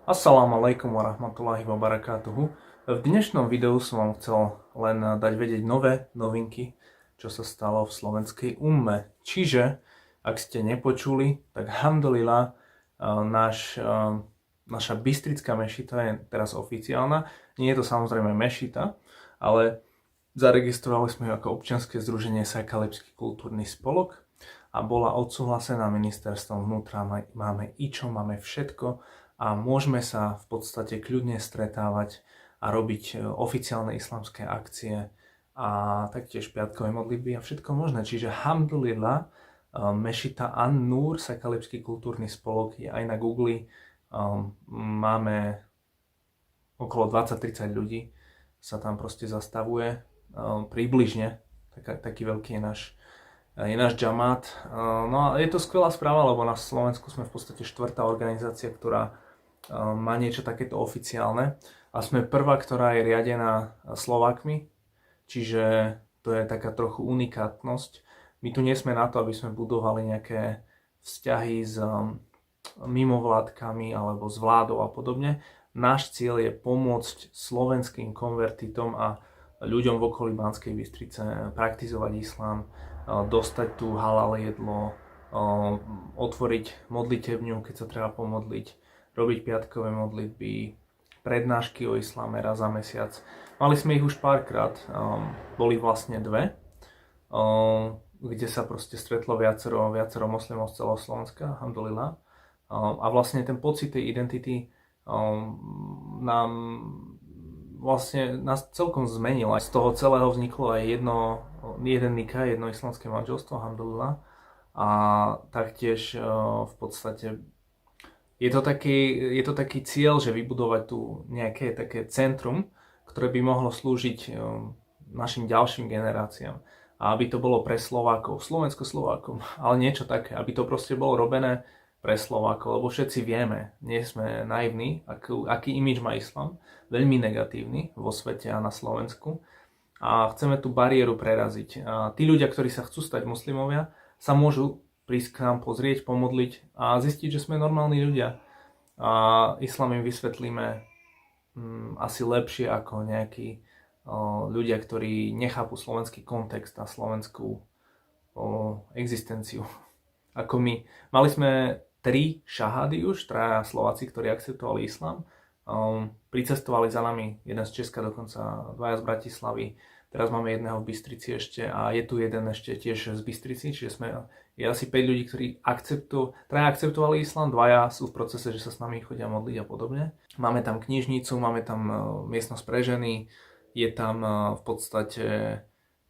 Assalamu alaikum wa rahmatullahi wa barakatuhu. V dnešnom videu som vám chcel len dať vedieť nové novinky, čo sa stalo v slovenskej umme. Čiže, ak ste nepočuli, tak alhamdulillah, naša bystrická mešita je teraz oficiálna. Nie je to samozrejme mešita, ale zaregistrovali sme ju ako občianske združenie Sakalebský kultúrny spolok a bola odsúhlasená ministerstvom vnútra. Máme IČO, máme všetko a môžeme sa v podstate kľudne stretávať a robiť oficiálne islamské akcie a taktiež piatkové modlitby a všetko možné. Čiže alhamdulillah, mešita An-Nur, Sakalebský kultúrny spolok, je aj na Google. Máme okolo 20-30 ľudí, sa tam proste zastavuje približne. Taký veľký je náš džamát. No a je to skvelá správa, lebo na Slovensku sme v podstate štvrtá organizácia, ktorá má niečo takéto oficiálne. A sme prvá, ktorá je riadená Slovákmi, čiže to je taká trochu unikátnosť. My tu nie sme na to, aby sme budovali nejaké vzťahy s mimovládkami alebo s vládou a podobne. Náš cieľ je pomôcť slovenským konvertitom a ľuďom v okolí Banskej Bystrice praktizovať islám, dostať tu halal jedlo, otvoriť modlitebňu, keď sa treba pomodliť, robiť piatkové modlitby, prednášky o islame raz za mesiac. Mali sme ich už párkrát, boli vlastne dve, kde sa proste stretlo viacero moslimov z celého Slovenska, alhamdulillah. A vlastne ten pocit tej identity nás celkom zmenil. Aj z toho celého vzniklo aj jeden nikah, jedno islamské manželstvo, alhamdulillah. A taktiež v podstate je to taký cieľ, že vybudovať tu nejaké také centrum, ktoré by mohlo slúžiť našim ďalším generáciám. A aby to bolo pre Slovákov, Slovensko-Slovákom, ale niečo také, aby to proste bolo robené pre Slovákov, lebo všetci vieme, nie sme naivní, aký imidž má islám, veľmi negatívny vo svete a na Slovensku. A chceme tú bariéru preraziť. A tí ľudia, ktorí sa chcú stať muslimovia, sa môžu prísť k nám pozrieť, pomodliť a zistiť, že sme normálni ľudia. A islám im vysvetlíme asi lepšie ako nejakí ľudia, ktorí nechápu slovenský kontext a slovenskú existenciu. Ako my. Mali sme 3 šahády už, 3 Slováci, ktorí akceptovali islám. Pricestovali za nami, jeden z Česka dokonca, 2 z Bratislavy. Teraz máme jedného v Bystrici ešte a je tu jeden ešte tiež z Bystrici, čiže je asi 5 ľudí, ktorí akceptovali islám, 2 sú v procese, že sa s nami chodia modliť a podobne. Máme tam knižnicu, máme tam miestnosť pre ženy, je tam v podstate,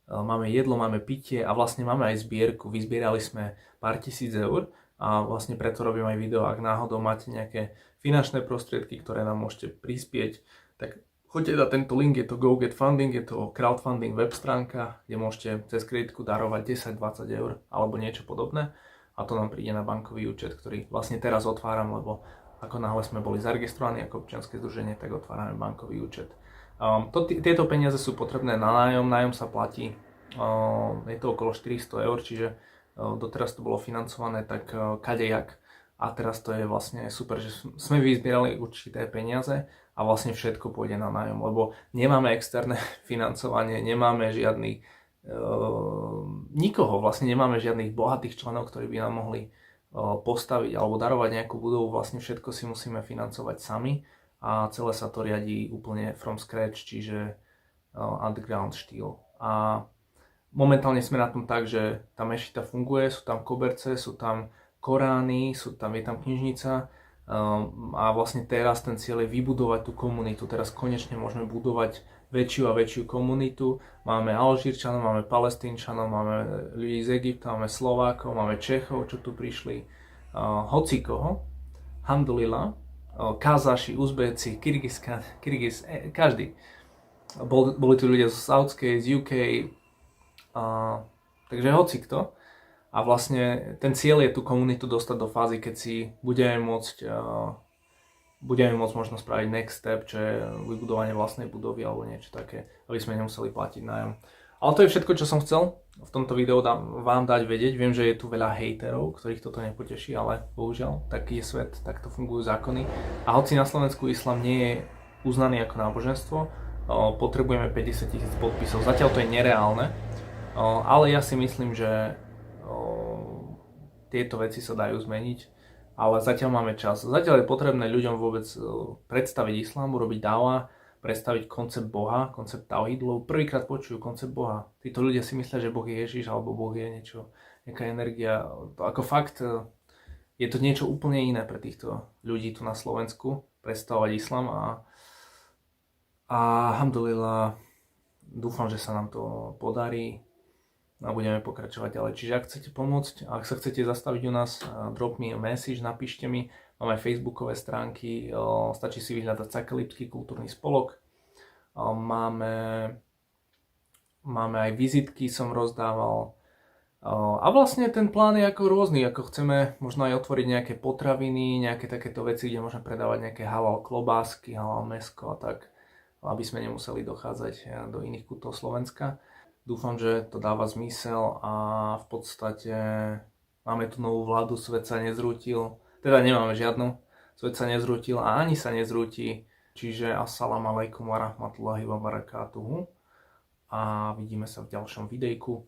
máme jedlo, máme pitie a vlastne máme aj zbierku. Vyzbierali sme pár tisíc eur a vlastne preto robím aj video, ak náhodou máte nejaké finančné prostriedky, ktoré nám môžete prispieť, tak choďte na tento link, je to GoGetFunding, je to crowdfunding web stránka, kde môžete cez kreditku darovať 10-20 eur alebo niečo podobné a to nám príde na bankový účet, ktorý vlastne teraz otváram, lebo ako náhle sme boli zaregistrovaní ako občianske združenie, tak otvárame bankový účet. Tieto peniaze sú potrebné na nájom sa platí, je to okolo 400 eur, čiže doteraz to bolo financované tak kadejak. A teraz to je vlastne super, že sme vyzbierali určité peniaze a vlastne všetko pôjde na nájom, lebo nemáme externé financovanie, nemáme nikoho, vlastne nemáme žiadnych bohatých členov, ktorí by nám mohli postaviť alebo darovať nejakú budovu, vlastne všetko si musíme financovať sami a celé sa to riadí úplne from scratch, čiže underground štýl. A momentálne sme na tom tak, že tá mešita funguje, sú tam koberce, sú tam Korány, je tam knižnica a vlastne teraz ten cieľ je vybudovať tú komunitu. Teraz konečne môžeme budovať väčšiu a väčšiu komunitu. Máme Alžírčanov, máme Palestínčanov, máme ľudí z Egypta, máme Slovákov, máme Čechov, čo tu prišli. Hocikoho, alhamdulillah, Kazaši, Uzbéci, Kyrgyz, každý. Boli tu ľudia z Saudskej, z UK, takže hocikto. A vlastne ten cieľ je tú komunitu dostať do fázy, keď si budeme môcť možno spraviť next step, čo je vybudovanie vlastnej budovy alebo niečo také, aby sme nemuseli platiť nájom. Ale to je všetko, čo som chcel v tomto videu vám dať vedieť. Viem, že je tu veľa hejterov, ktorých toto nepoteší, ale bohužiaľ, taký je svet, takto fungujú zákony. A hoci na Slovensku islám nie je uznaný ako náboženstvo, potrebujeme 50 000 podpisov. Zatiaľ to je nereálne, ale ja si myslím, že tieto veci sa dajú zmeniť, ale zatiaľ máme čas. Zatiaľ je potrebné ľuďom vôbec predstaviť islám, urobiť dáva, predstaviť koncept Boha, koncept tauhid, lebo prvýkrát počujú koncept Boha. Títo ľudia si myslia, že Boh je Ježiš, alebo Boh je niečo, nejaká energia. To ako fakt je to niečo úplne iné pre týchto ľudí tu na Slovensku, predstavovať islám a alhamdulillah, dúfam, že sa nám to podarí a budeme pokračovať ďalej. Čiže ak chcete pomôcť, ak sa chcete zastaviť u nás, drop mi message, napíšte mi. Máme aj facebookové stránky, stačí si vyhľadať Sakalipský kultúrny spolok. Máme aj vizitky, som rozdával. A vlastne ten plán je ako rôzny, ako chceme možno aj otvoriť nejaké potraviny, nejaké takéto veci, kde môžeme predávať nejaké halal klobásky, halal mäsko a tak, aby sme nemuseli dochádzať do iných kútov Slovenska. Dúfam, že to dáva zmysel a v podstate máme tu novú vládu, svet sa nezrútil. Teda nemáme žiadnu, svet sa nezrútil a ani sa nezrúti. Čiže assalamu alaikum wa rahmatullahi wa barakatuhu a vidíme sa v ďalšom videjku.